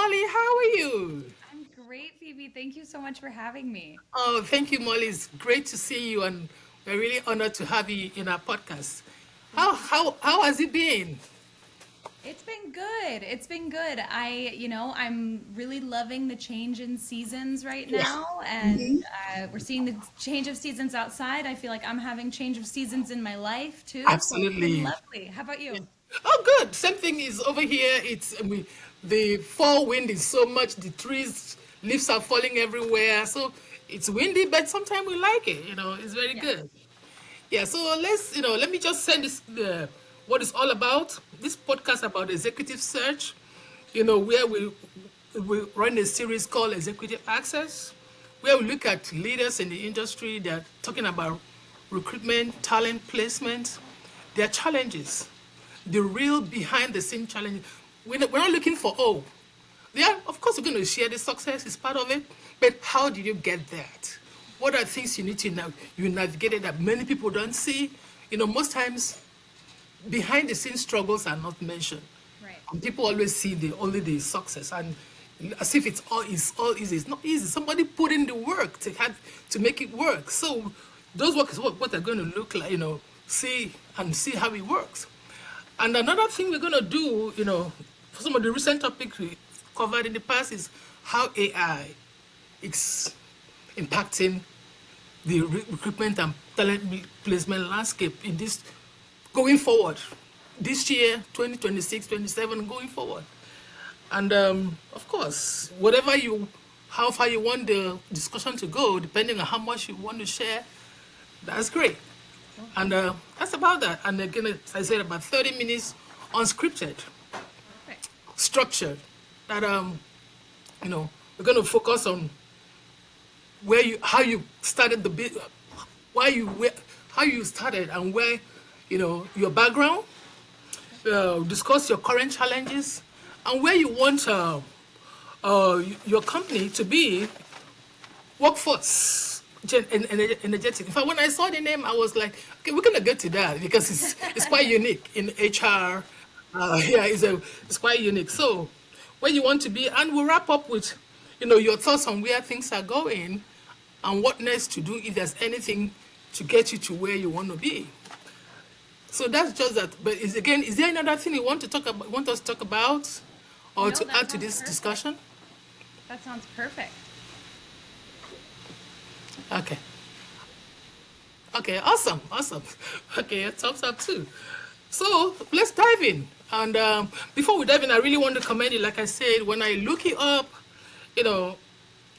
Molly. How are you? I'm great, Phoebe. Thank you so much for having me. Oh, thank you, Molly. It's great to see you, and we're really honored to have you in our podcast. How Thank you. how how has it been? It's been good. It's been good. I'm really loving the change in seasons right Yeah. now, and we're seeing the change of seasons outside. I feel like I'm having change of seasons in my life too, so it's been Absolutely. lovely. How about you? Oh, good. Same thing is over here. The fall wind is so much. The trees, leaves are falling everywhere. So it's windy, but sometimes we like it. It's very Yeah. good. Yeah, so let me just send this what it's all about. This podcast about executive search, where we run a series called Executive Access, where we look at leaders in the industry. They're talking about recruitment, talent placement, their challenges, the real behind the scene challenge. We're not looking for yeah, of course we're going to share the success is part of it, but how did you get that? What are things you need to know you navigated that many people don't see? Most times behind the scenes struggles are not mentioned. Right. And people always see the only the success and as if it's all easy. It's not easy. Somebody put in the work to make it work. So those work is what they're going to look like, see how it works. And another thing we're going to do, for some of the recent topics we covered in the past is how AI is impacting the recruitment and talent placement landscape in this going forward. This year, 2026, 27, going forward. And of course, how far you want the discussion to go, depending on how much you want to share, that's great. Cool. And that's about that. And again, as I said, about 30 minutes unscripted, Perfect. structured. That we're going to focus on how you started the bit, how you started, and where, your background. Discuss your current challenges, and where you want your company to be workforce energetic. In fact, when I saw the name, I was like, okay, we're gonna get to that because it's quite unique in HR. Yeah, it's quite unique. So, where you want to be, and we'll wrap up with, your thoughts on where things are going, and what next to do if there's anything to get you to where you want to be. So that's just that. But is there another thing you want to talk about? Want us to talk about, or No, to that add to sounds this perfect. discussion? That sounds perfect. Okay. Okay. Awesome. Awesome. Okay. Thumbs up too. So let's dive in. And before we dive in, I really want to commend you. Like I said, when I look it up, you know,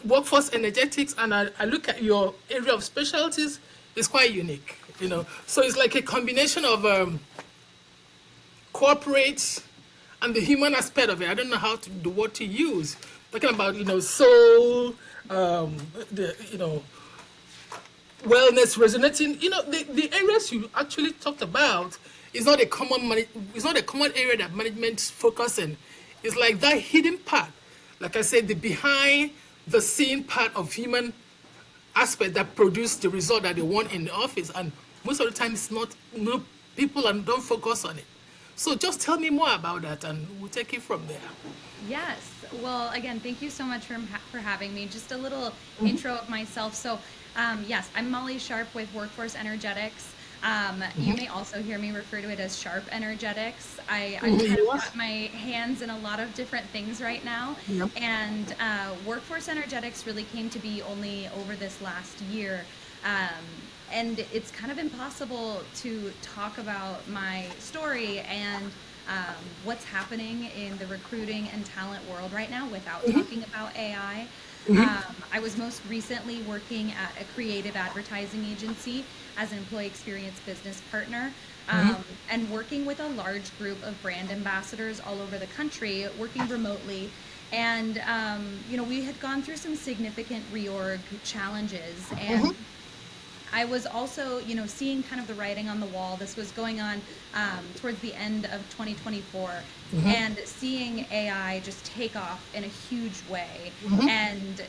workforce energetics, and I look at your area of specialties, it's quite unique. So it's like a combination of corporate and the human aspect of it. I don't know the word to use. Talking about soul, the wellness resonating. The areas you actually talked about is not a it's not a common area that management focus in. It's like that hidden part. Like I said, the behind the scene part of human aspect that produce the result that they want in the office, and most of the time it's not people and don't focus on it. So just tell me more about that, and we'll take it from there. Yes. Well, again, thank you so much for having me. Just a little intro of myself. So, yes, I'm Molly Sharp with Workforce Energetics. You may also hear me refer to it as Sharp Energetics. I've kind of You are? got my hands in a lot of different things right now. Yep. And Workforce Energetics really came to be only over this last year. Um, and it's kind of impossible to talk about my story and what's happening in the recruiting and talent world right now without talking about AI. I was most recently working at a creative advertising agency as an employee experience business partner. And working with a large group of brand ambassadors all over the country, working remotely. And, we had gone through some significant reorg challenges. And I was also, seeing kind of the writing on the wall. This was going on towards the end of 2024, and seeing AI just take off in a huge way, and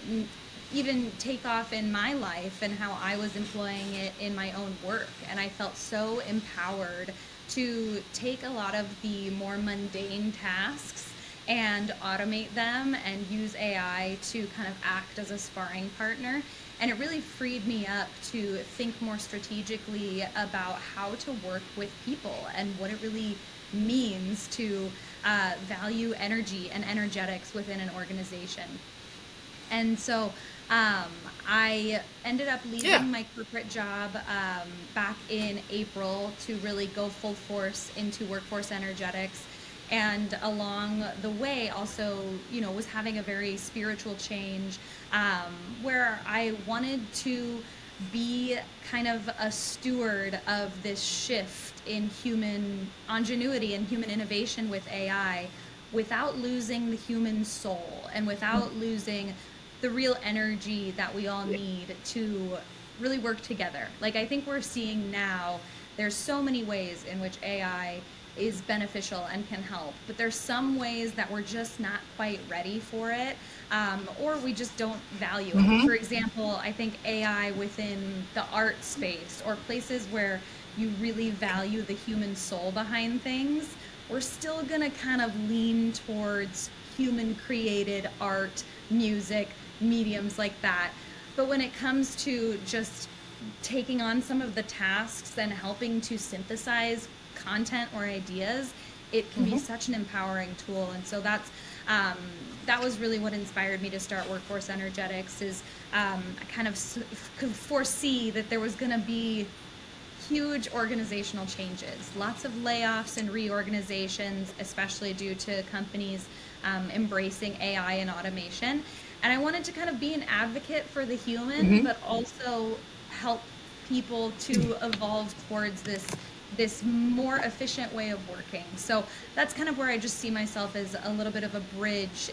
even take off in my life and how I was employing it in my own work. And I felt so empowered to take a lot of the more mundane tasks and automate them and use AI to kind of act as a sparring partner. And it really freed me up to think more strategically about how to work with people and what it really means to value energy and energetics within an organization. And so um, I ended up Yeah. leaving my corporate job back in April to really go full force into workforce energetics. And along the way, also, was having a very spiritual change where I wanted to be kind of a steward of this shift in human ingenuity and human innovation with AI without losing the human soul and without losing the real energy that we all Yeah. need to really work together. Like I think we're seeing now, there's so many ways in which AI is beneficial and can help, but there's some ways that we're just not quite ready for it, or we just don't value it. For example, I think AI within the art space or places where you really value the human soul behind things, we're still going to kind of lean towards human created art, music, mediums like that. But when it comes to just taking on some of the tasks and helping to synthesize content or ideas, it can be such an empowering tool. And so um, that was really what inspired me to start Workforce Energetics. Is I kind of could foresee that there was going to be huge organizational changes, lots of layoffs and reorganizations, especially due to companies embracing AI and automation. And I wanted to kind of be an advocate for the human, but also help people to evolve towards this more efficient way of working. So that's kind of where I just see myself as a little bit of a bridge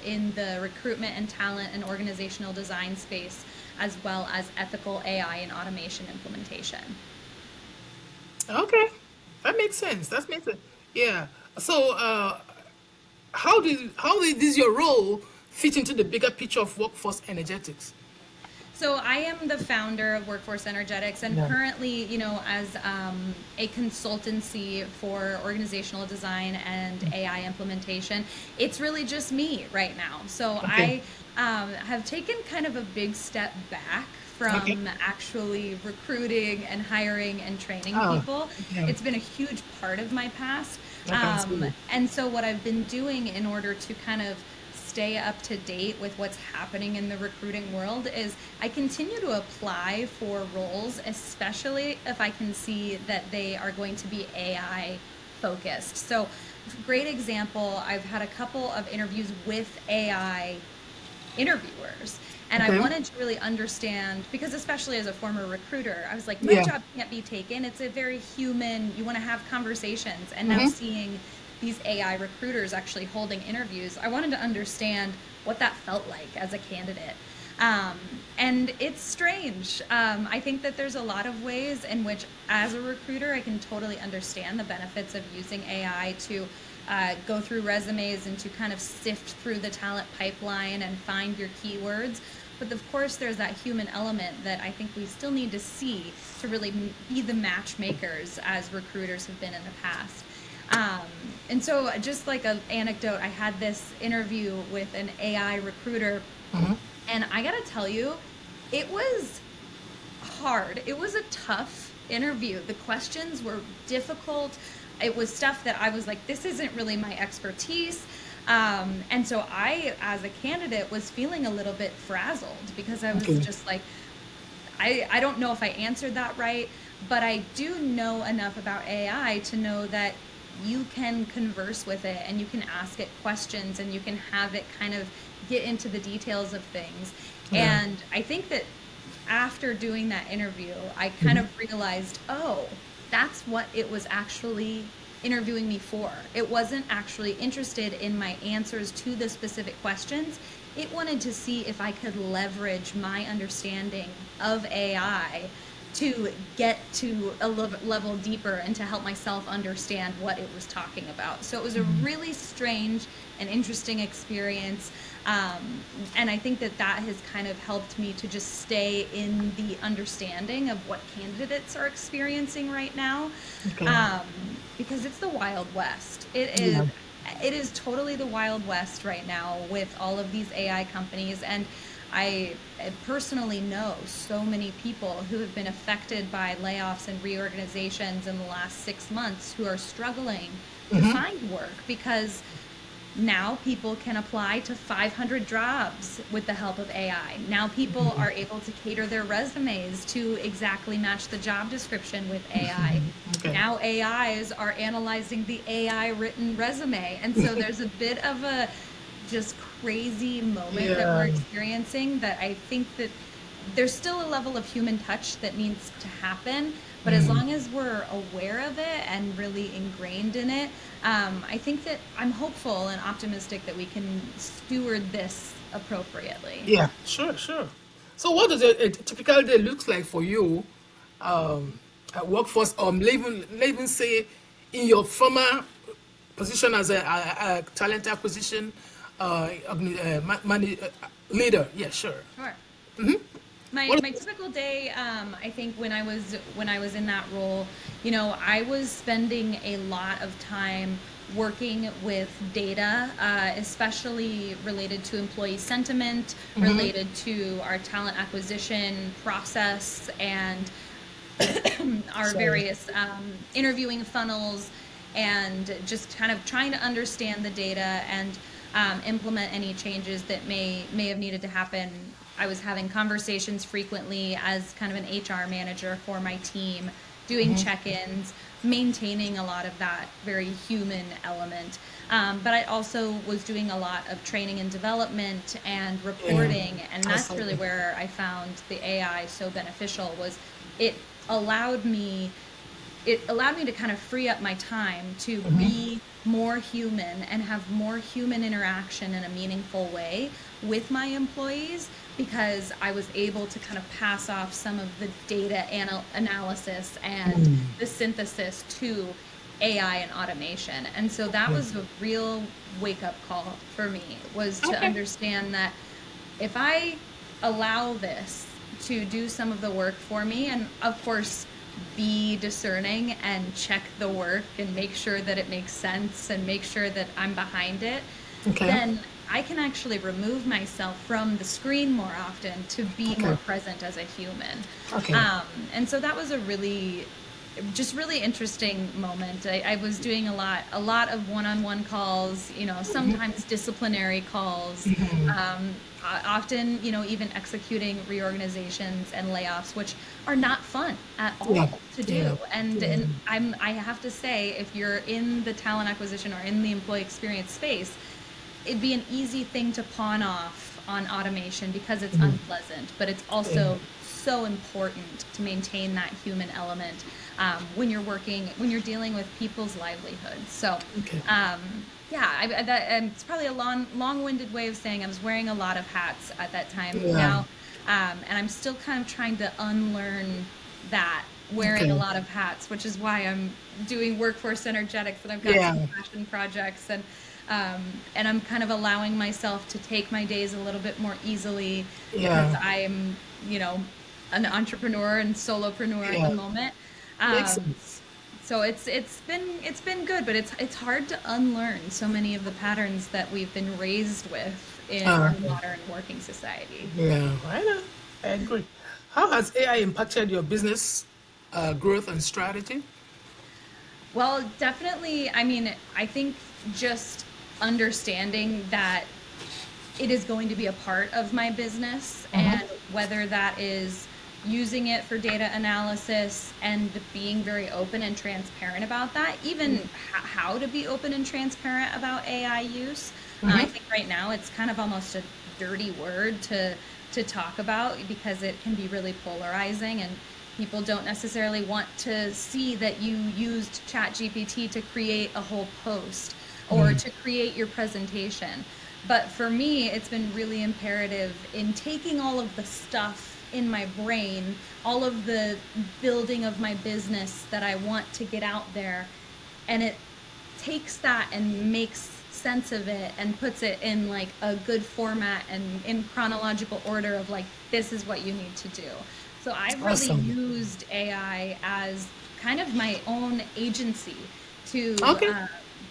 in the recruitment and talent and organizational design space, as well as ethical AI and automation implementation. Okay. That makes sense. That makes sense. Yeah. So, how does your role fit into the bigger picture of workforce energetics? So I am the founder of Workforce Energetics, and Yeah. currently, as a consultancy for organizational design and AI implementation, it's really just me right now. So Okay. I have taken kind of a big step back Okay. from actually recruiting and hiring and training Oh, people. yeah. It's been a huge part of my past. I can see. And so what I've been doing in order to kind of stay up to date with what's happening in the recruiting world is I continue to apply for roles, especially if I can see that they are going to be AI focused. So, great example, I've had a couple of interviews with AI interviewers. And I Okay. wanted to really understand, because especially as a former recruiter, I was like, my Yeah. job can't be taken. It's a very human, you want to have conversations. And now seeing these AI recruiters actually holding interviews, I wanted to understand what that felt like as a candidate. Um, and it's strange. I think that there's a lot of ways in which, as a recruiter, I can totally understand the benefits of using AI to go through resumes and to kind of sift through the talent pipeline and find your keywords. But of course, there's that human element that I think we still need to see to really be the matchmakers as recruiters have been in the past. Um, and so, just like an anecdote, I had this interview with an AI recruiter, and I gotta tell you, it was hard. It was a tough interview. The questions were difficult. It was stuff that I was like, this isn't really my expertise. And so I, as a candidate, was feeling a little bit frazzled because I was Okay. just like, I don't know if I answered that right, but I do know enough about AI to know that you can converse with it and you can ask it questions and you can have it kind of get into the details of things. Yeah. And I think that after doing that interview, I kind of realized, oh, that's what it was actually interviewing me for. It wasn't actually interested in my answers to the specific questions. It wanted to see if I could leverage my understanding of AI to get to a level deeper and to help myself understand what it was talking about. So it was a really strange and interesting experience. And I think that that has kind of helped me to just stay in the understanding of what candidates are experiencing right now, Okay. um, because it's the Wild West. It Yeah. is, it is totally the Wild West right now with all of these AI companies. And I personally know so many people who have been affected by layoffs and reorganizations in the last 6 months who are struggling to find work because now people can apply to 500 jobs with the help of AI. Now people are able to cater their resumes to exactly match the job description with AI. Okay. Now AIs are analyzing the AI written resume. And so there's a bit of a just crazy moment that we're Yeah. experiencing that I think that there's still a level of human touch that needs to happen, but as long as we're aware of it and really ingrained in it, I think that I'm hopeful and optimistic that we can steward this appropriately. Yeah. Sure. Sure. So, what does a typical day looks like for you at workforce, or even say in your former position as a talent acquisition leader? Yeah. Sure. Sure. My What? typical day, I think when I was in that role, I was spending a lot of time working with data, especially related to employee sentiment, related to our talent acquisition process, and our Sorry. various interviewing funnels, and just kind of trying to understand the data and implement any changes that may have needed to happen. I was having conversations frequently as kind of an HR manager for my team, doing check-ins, maintaining a lot of that very human element. But I also was doing a lot of training and development and Yeah. reporting, and that's really Absolutely. where I found the AI so beneficial. Was it allowed me it allowed me to kind of free up my time to be more human and have more human interaction in a meaningful way with my employees, because I was able to kind of pass off some of the data analysis and the synthesis to AI and automation. And so that Yeah. was a real wake up call for me, was to Okay. understand that if I allow this to do some of the work for me, and of course be discerning and check the work and make sure that it makes sense and make sure that I'm behind it, Okay. then I can actually remove myself from the screen more often to be more Okay. present as a human. Okay. Um, and so that was a just really interesting moment. I was doing a lot of one-on-one calls, sometimes disciplinary calls, often, even executing reorganizations and layoffs, which are not fun at Yeah. all to Yeah. do. And Yeah. I have to say, if you're in the talent acquisition or in the employee experience space, it'd be an easy thing to pawn off on automation because it's unpleasant, but it's Yeah. also so important to maintain that human element when you're dealing with people's livelihoods. So, Okay. um, yeah, it's probably a long-winded way of saying I was wearing a lot of hats at that time Yeah. now, and I'm still kind of trying to unlearn that, wearing a Okay. lot of hats, which is why I'm doing workforce energetics, and I've got some Yeah. passion projects, and I'm kind of allowing myself to take my days a little bit more easily because Yeah. I'm, you know, an entrepreneur and solopreneur at the Yeah. moment. Makes Um, sense. so it's been good, but it's hard to unlearn so many of the patterns that we've been raised with in our Okay. modern working society. Yeah. I know. I agree. How has AI impacted your business growth and strategy? Well, definitely. I mean, I think just understanding that it is going to be a part of my business, and whether that is using it for data analysis and being very open and transparent about that, even how to be open and transparent about AI use. I think right now it's kind of almost a dirty word to talk about because it can be really polarizing, and people don't necessarily want to see that you used ChatGPT to create a whole post or to create your presentation. But for me, it's been really imperative in taking all of the stuff in my brain, all of the building of my business that I want to get out there, and it takes that and makes sense of it and puts it in like a good format and in chronological order of like, this is what you need to do. So I've really Awesome. used AI as kind of my own agency to Okay.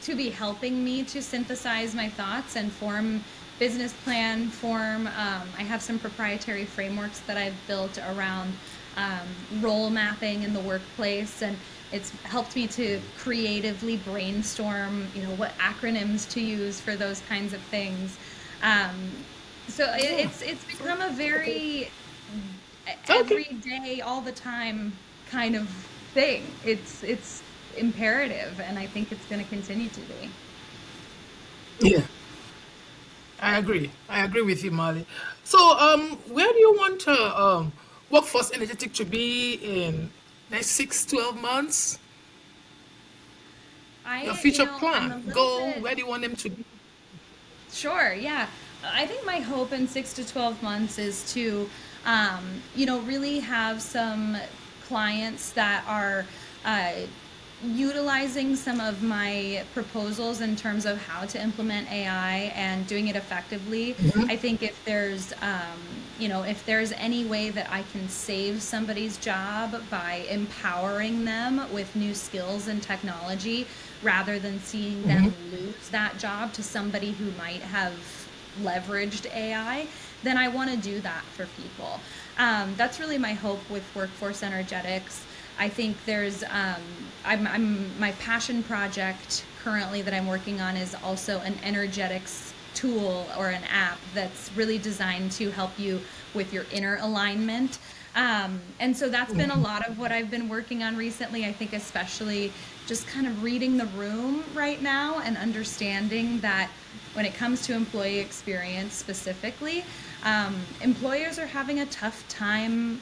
to be helping me to synthesize my thoughts and form business plan form. I have some proprietary frameworks that I've built around role mapping in the workplace, and it's helped me to creatively brainstorm, what acronyms to use for those kinds of things. Um, so Yeah. it's So, become a okay. very Okay. every day, all the time kind of thing. It's imperative, and I think it's going to continue to be. Yeah. I agree. I agree with you, Molly. So, where do you want workforce energetic to be in next 6, 12 months? Your future I'm a plan, little goal, bit. where do you want them to be? Sure, yeah. I think my hope in 6 to 12 months is to, really have some clients that are uh, utilizing some of my proposals in terms of how to implement AI and doing it effectively. I think if there's any way that I can save somebody's job by empowering them with new skills and technology rather than seeing them lose that job to somebody who might have leveraged AI, then I want to do that for people. That's really my hope with workforce energetics. I think my passion project currently that I'm working on is also an energetics tool or an app that's really designed to help you with your inner alignment. And so that's been a lot of what I've been working on recently. I think, especially just kind of reading the room right now and understanding that when it comes to employee experience specifically, employers are having a tough time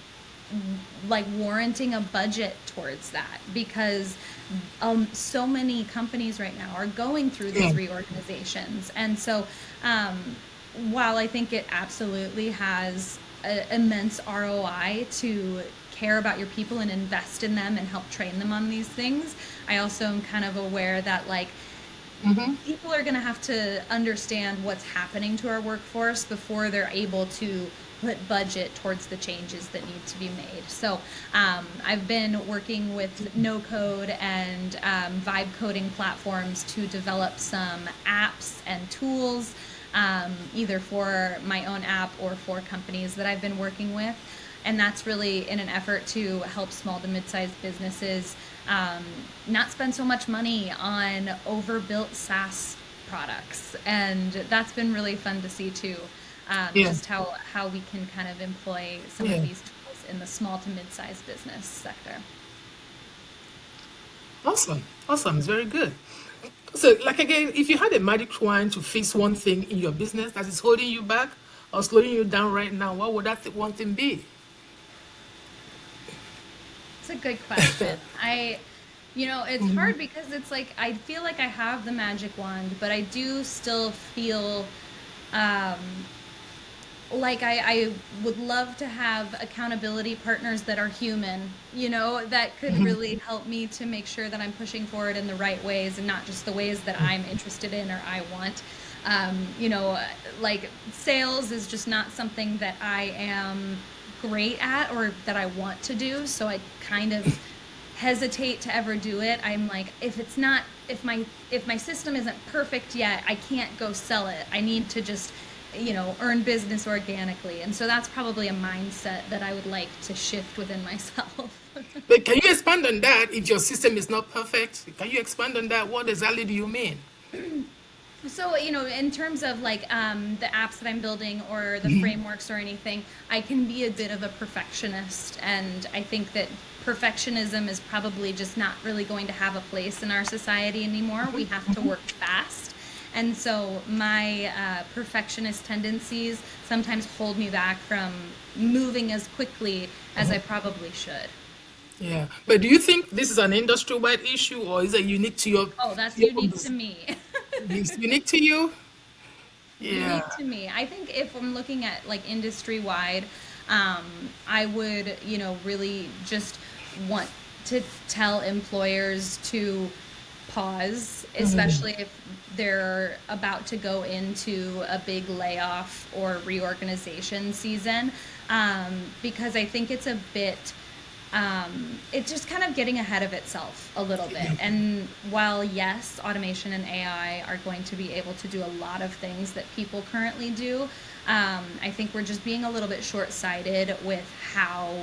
like warranting a budget towards that because so many companies right now are going through Yeah. these reorganizations. And so um, while I think it absolutely has immense ROI to care about your people and invest in them and help train them on these things, I also am kind of aware that like people are going to have to understand what's happening to our workforce before they're able to put budget towards the changes that need to be made. So I've been working with no code and vibe coding platforms to develop some apps and tools, either for my own app or for companies that I've been working with. And that's really in an effort to help small to mid-sized businesses um, not spend so much money on overbuilt SaaS products. And that's been really fun to see too, Yeah. just how we can kind of employ some of Yeah. these tools in the small to mid-sized business sector. Awesome. Awesome. It's very good. So, like again, if you had a magic wand to fix one thing in your business that is holding you back or slowing you down right now, what would that one thing be? It's a good question. It's hard because it's like I feel like I have the magic wand, but I do still feel um, like I would love to have accountability partners that are human, that could really help me to make sure that I'm pushing forward in the right ways and not just the ways that I'm interested in or I want. Um, you know, like sales is just not something that I am great at or that I want to do. So I kind of hesitate to ever do it. I'm like, if my system isn't perfect yet, I can't go sell it. I need to just earn business organically. And so that's probably a mindset that I would like to shift within myself. But can you expand on that if your system is not perfect? Can you expand on that? What exactly do you mean? So, in terms of like the apps that I'm building or the frameworks or anything, I can be a bit of a perfectionist. And I think that perfectionism is probably just not really going to have a place in our society anymore. We have to work fast. And so my perfectionist tendencies sometimes hold me back from moving as quickly as I probably should. Yeah. But do you think this is an industry-wide issue or is it unique to your, Oh, that's your unique to me. it's unique to you? Yeah. Unique to me. I think if I'm looking at like industry wide, I would, really just want to tell employers to pause, especially if they're about to go into a big layoff or reorganization season, because I think it's a bit it's just kind of getting ahead of itself a little bit. And while, yes, automation and AI are going to be able to do a lot of things that people currently do, I think we're just being a little bit short-sighted with how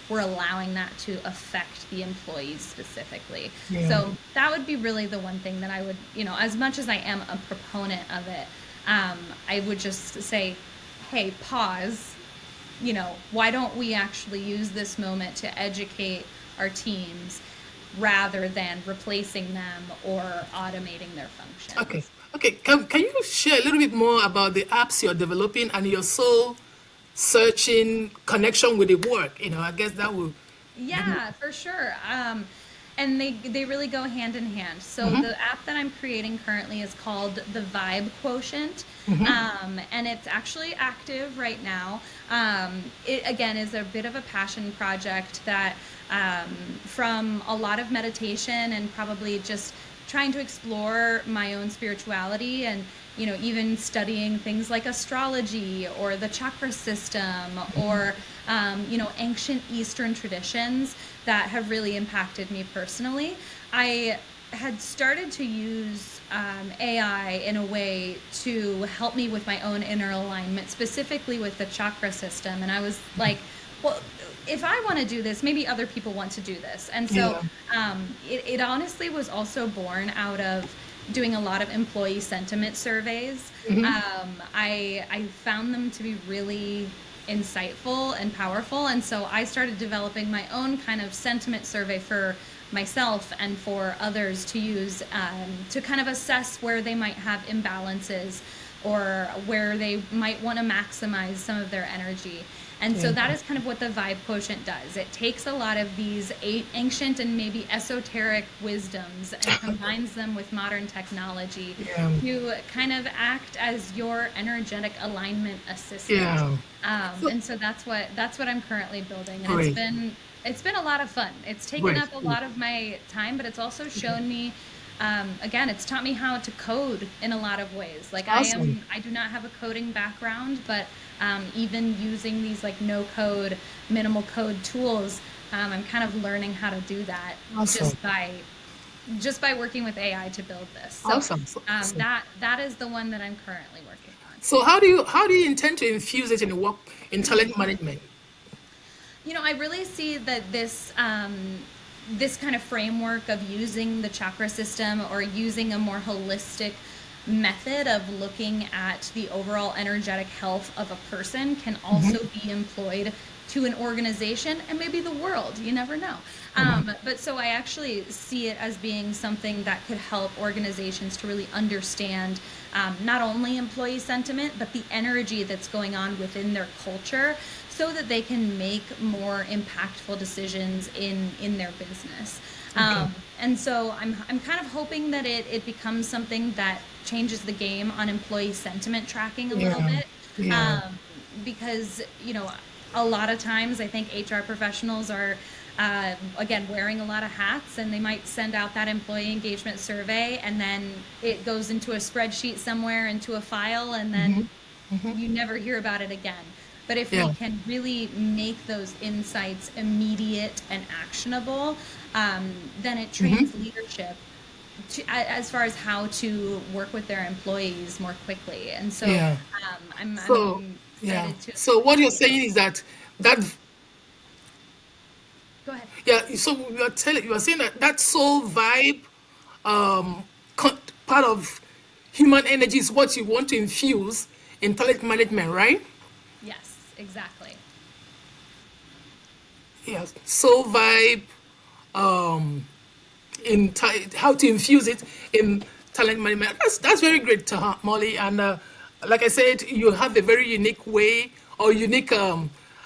we're allowing that to affect the employees specifically. Yeah. So that would be really the one thing that I would, as much as I am a proponent of it, I would just say, hey, pause, why don't we actually use this moment to educate our teams rather than replacing them or automating their Okay. functions? Okay. Can you share a little bit more about the apps you're developing and your soul searching connection with the work? I guess that will. Yeah, for sure. And they really go hand in hand. So Mm-hmm. the app that I'm creating currently is called the Vibe Quotient, Mm-hmm. and it's actually active right now. It again is a bit of a passion project that, from a lot of meditation and probably just trying to explore my own spirituality and even studying things like astrology or the chakra system or ancient Eastern traditions that have really impacted me personally. I had started to use AI in a way to help me with my own inner alignment, specifically with the chakra system. And I was like, well, if I want to do this, maybe other people want to do this. And so Yeah. it honestly was also born out of doing a lot of employee sentiment surveys. Mm-hmm. I found them to be really insightful and powerful, and so I started developing my own kind of sentiment survey for myself and for others to use, to kind of assess where they might have imbalances or where they might want to maximize some of their energy. And so that Yeah. is kind of what the Vibe Quotient does. It takes a lot of these ancient and maybe esoteric wisdoms and combines them with modern technology Yeah. to kind of act as your energetic alignment assistant. Yeah. So And so that's what I'm currently building, and great. it's been a lot of fun. It's taken Great. up a lot of my time, but it's also shown me, again, it's taught me how to code in a lot of ways. Like Awesome. I do not have a coding background, but even using these like no code, minimal code tools, I'm kind of learning how to do that Awesome. just by working with AI to build this. So Awesome. Awesome. that is the one that I'm currently working on. So how do you intend to infuse it in the work in talent management? I really see that this kind of framework of using the chakra system or using a more holistic method of looking at the overall energetic health of a person can also be employed to an organization and maybe the world. You never know. But so I actually see it as being something that could help organizations to really understand, not only employee sentiment, but the energy that's going on within their culture so that they can make more impactful decisions in their business. Okay. And so I'm kind of hoping that it becomes something that changes the game on employee sentiment tracking a little Yeah. bit. Yeah. Because, a lot of times I think HR professionals are, again, wearing a lot of hats, and they might send out that employee engagement survey and then it goes into a spreadsheet somewhere into a file, and then you never hear about it again. But if we Yeah. can really make those insights immediate and actionable, then it trains leadership as far as how to work with their employees more quickly. And so Yeah. So I'm yeah. excited to So what you're saying is that go ahead. yeah. So you are saying that soul vibe um part of human energy is what you want to infuse in talent management, right? Yes, exactly. Yeah. Soul vibe how to infuse it in talent management. That's very great, Molly. And like I said, you have a very unique way or unique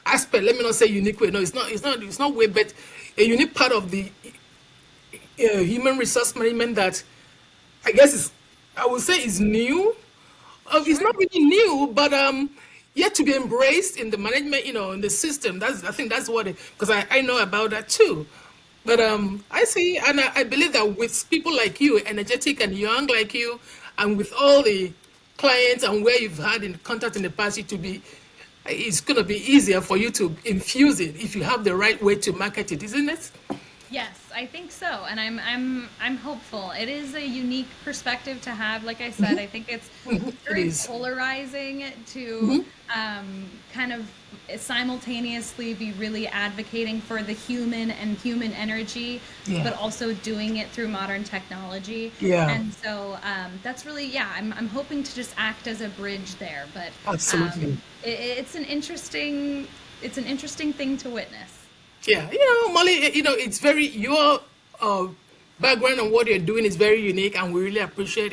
aspect. Let me not say unique way. No, it's not. It's not. It's not way, but a unique part of the human resource management that I guess is, I would say, is new. It's Sure. not really new, but yet to be embraced in the management, in the system. I think that's what it, because I know about that too. But Yeah. I see, and I believe that with people like you, energetic and young like you, and with all the clients and where you've had in contact in the past, you to be it's going to be easier for you to infuse it if you have the right way to market it, isn't it? Yes, I think so, and I'm hopeful. It is a unique perspective to have. Like I said, I think it's It very is. polarizing to kind of simultaneously be really advocating for the human and human energy, Yeah. but also doing it through modern technology. Yeah. And so that's really, yeah, I'm hoping to just act as a bridge there. But Absolutely. it's an interesting thing to witness. Yeah, Molly, it's very your uh, background and what you're doing is very unique, and we really appreciate it.